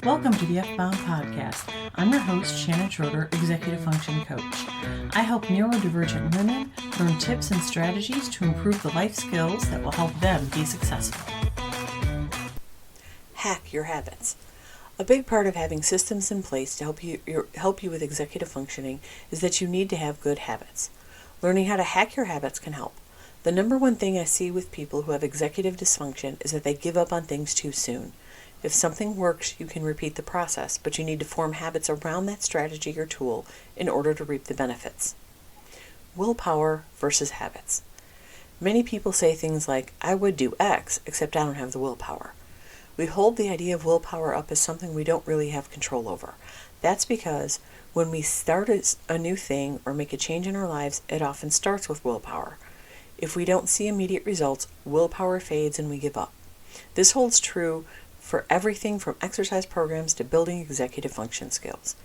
Welcome to the F-Bound Podcast. I'm your host, Shannon Schroeder, Executive Function Coach. I help neurodivergent women learn tips and strategies to improve the life skills that will help them be successful. Hack your habits. A big part of having systems in place to help you with executive functioning is that you need to have good habits. Learning how to hack your habits can help. The number one thing I see with people who have executive dysfunction is that they give up on things too soon. If something works, you can repeat the process, but you need to form habits around that strategy or tool in order to reap the benefits. Willpower versus habits. Many people say things like, I would do X, except I don't have the willpower. We hold the idea of willpower up as something we don't really have control over. That's because when we start a new thing or make a change in our lives, it often starts with willpower. If we don't see immediate results, willpower fades and we give up. This holds true for everything from exercise programs to building executive function skills.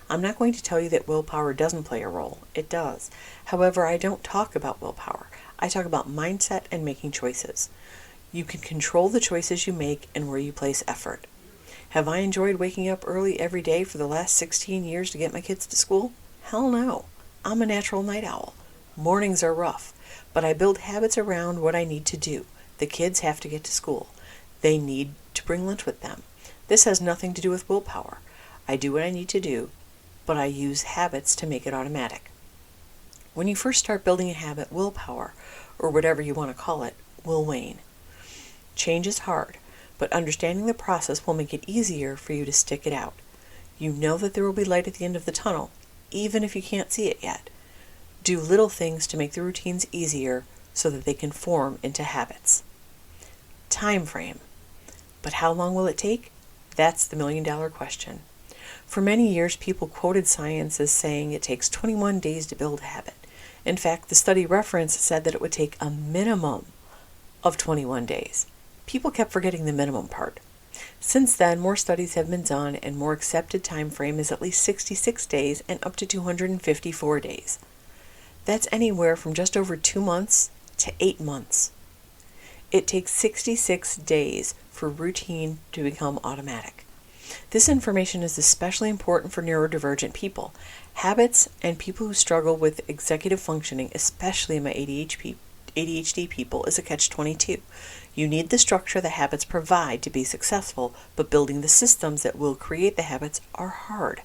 I'm not going to tell you that willpower doesn't play a role. It does. However, I don't talk about willpower. I talk about mindset and making choices. You can control the choices you make and where you place effort. Have I enjoyed waking up early every day for the last 16 years to get my kids to school? Hell no. I'm a natural night owl. Mornings are rough, but I build habits around what I need to do. The kids have to get to school. They need to bring lunch with them. This has nothing to do with willpower. I do what I need to do, but I use habits to make it automatic. When you first start building a habit, willpower, or whatever you want to call it, will wane. Change is hard, but understanding the process will make it easier for you to stick it out. You know that there will be light at the end of the tunnel, even if you can't see it yet. Do little things to make the routines easier so that they can form into habits. Time frame. But how long will it take? That's the million-dollar question. For many years, people quoted science as saying it takes 21 days to build a habit. In fact, the study reference said that it would take a minimum of 21 days. People kept forgetting the minimum part. Since then, more studies have been done, and more accepted time frame is at least 66 days and up to 254 days. That's anywhere from just over 2 months to 8 months. It takes 66 days for routine to become automatic. This information is especially important for neurodivergent people. Habits and people who struggle with executive functioning, especially my ADHD people, is a catch-22. You need the structure the habits provide to be successful, but building the systems that will create the habits are hard.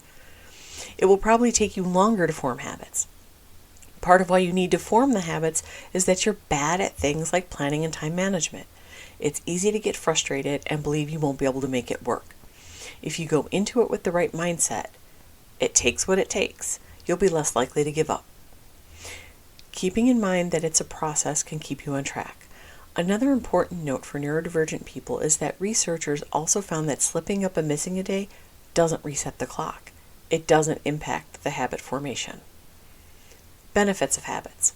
It will probably take you longer to form habits. Part of why you need to form the habits is that you're bad at things like planning and time management. It's easy to get frustrated and believe you won't be able to make it work. If you go into it with the right mindset, it takes what it takes, you'll be less likely to give up. Keeping in mind that it's a process can keep you on track. Another important note for neurodivergent people is that researchers also found that slipping up and missing a day doesn't reset the clock. It doesn't impact the habit formation. Benefits of habits.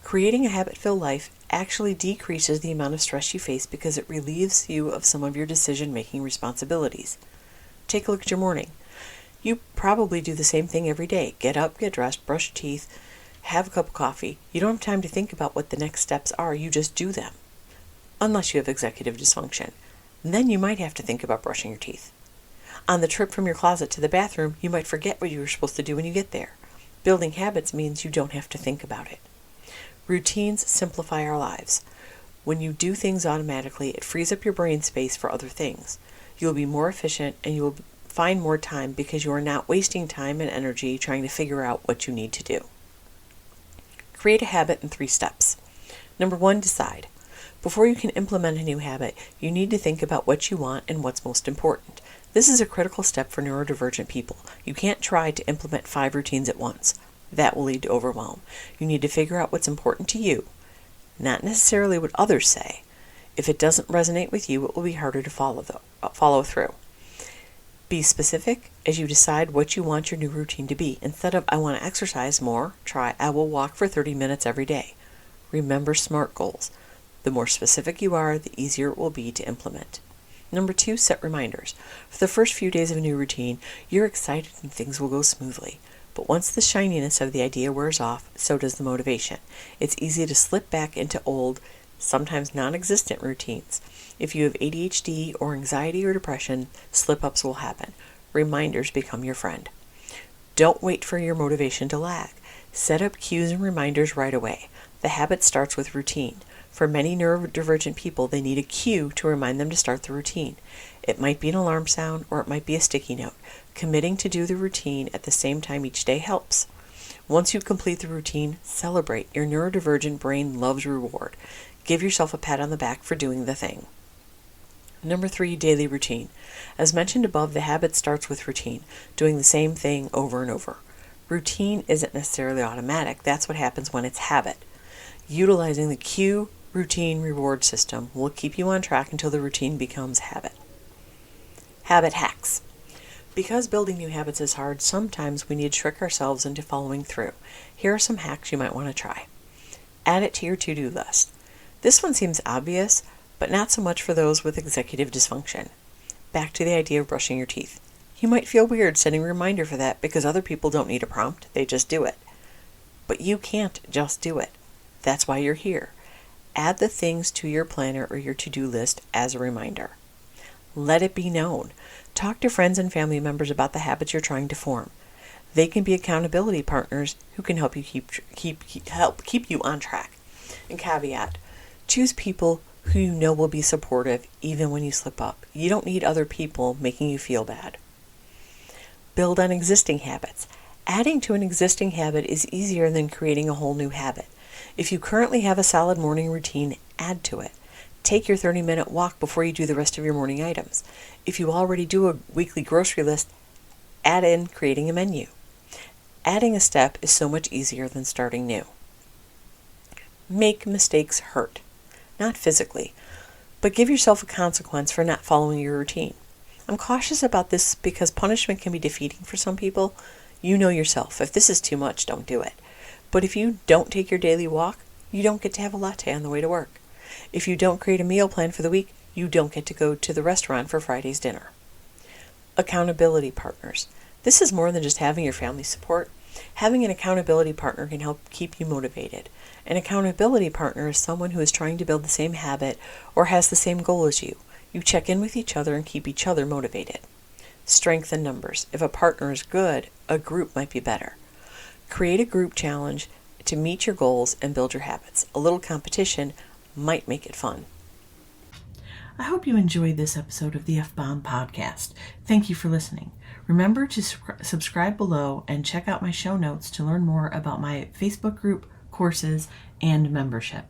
Creating a habit-filled life actually decreases the amount of stress you face because it relieves you of some of your decision-making responsibilities. Take a look at your morning. You probably do the same thing every day. Get up, get dressed, brush your teeth, have a cup of coffee. You don't have time to think about what the next steps are. You just do them. Unless you have executive dysfunction. Then you might have to think about brushing your teeth. On the trip from your closet to the bathroom, you might forget what you were supposed to do when you get there. Building habits means you don't have to think about it. Routines simplify our lives. When you do things automatically, it frees up your brain space for other things. You'll be more efficient and you will find more time because you are not wasting time and energy trying to figure out what you need to do. Create a habit in 3 steps. Number 1, decide. Before you can implement a new habit, you need to think about what you want and what's most important. This is a critical step for neurodivergent people. You can't try to implement 5 routines at once. That will lead to overwhelm. You need to figure out what's important to you, not necessarily what others say. If it doesn't resonate with you, it will be harder to follow through. Be specific as you decide what you want your new routine to be. Instead of, I want to exercise more, try, I will walk for 30 minutes every day. Remember SMART goals. The more specific you are, the easier it will be to implement. Number 2, set reminders. For the first few days of a new routine, you're excited and things will go smoothly. But once the shininess of the idea wears off, so does the motivation. It's easy to slip back into old sometimes non-existent routines. If you have ADHD or anxiety or depression, slip-ups will happen. Reminders become your friend. Don't wait for your motivation to lag. Set up cues and reminders right away. The habit starts with routine. For many neurodivergent people, they need a cue to remind them to start the routine. It might be an alarm sound or it might be a sticky note. Committing to do the routine at the same time each day helps. Once you complete the routine, celebrate. Your neurodivergent brain loves reward. Give yourself a pat on the back for doing the thing. Number 3, daily routine. As mentioned above, the habit starts with routine, doing the same thing over and over. Routine isn't necessarily automatic. That's what happens when it's habit. Utilizing the cue, routine, reward system will keep you on track until the routine becomes habit. Habit hacks. Because building new habits is hard, sometimes we need to trick ourselves into following through. Here are some hacks you might want to try. Add it to your to-do list. This one seems obvious, but not so much for those with executive dysfunction. Back to the idea of brushing your teeth. You might feel weird setting a reminder for that because other people don't need a prompt, they just do it. But you can't just do it. That's why you're here. Add the things to your planner or your to-do list as a reminder. Let it be known. Talk to friends and family members about the habits you're trying to form. They can be accountability partners who can help you keep you on track. And caveat, choose people who you know will be supportive even when you slip up. You don't need other people making you feel bad. Build on existing habits. Adding to an existing habit is easier than creating a whole new habit. If you currently have a solid morning routine, add to it. Take your 30-minute walk before you do the rest of your morning items. If you already do a weekly grocery list, add in creating a menu. Adding a step is so much easier than starting new. Make mistakes hurt. Not physically, but give yourself a consequence for not following your routine. I'm cautious about this because punishment can be defeating for some people. You know yourself. If this is too much, don't do it. But if you don't take your daily walk, you don't get to have a latte on the way to work. If you don't create a meal plan for the week, you don't get to go to the restaurant for Friday's dinner. Accountability partners. This is more than just having your family support. Having an accountability partner can help keep you motivated. An accountability partner is someone who is trying to build the same habit or has the same goal as you. You check in with each other and keep each other motivated. Strength in numbers. If a partner is good, a group might be better. Create a group challenge to meet your goals and build your habits. A little competition might make it fun. I hope you enjoyed this episode of the F-Bomb Podcast. Thank you for listening. Remember to subscribe below and check out my show notes to learn more about my Facebook group, courses, and membership.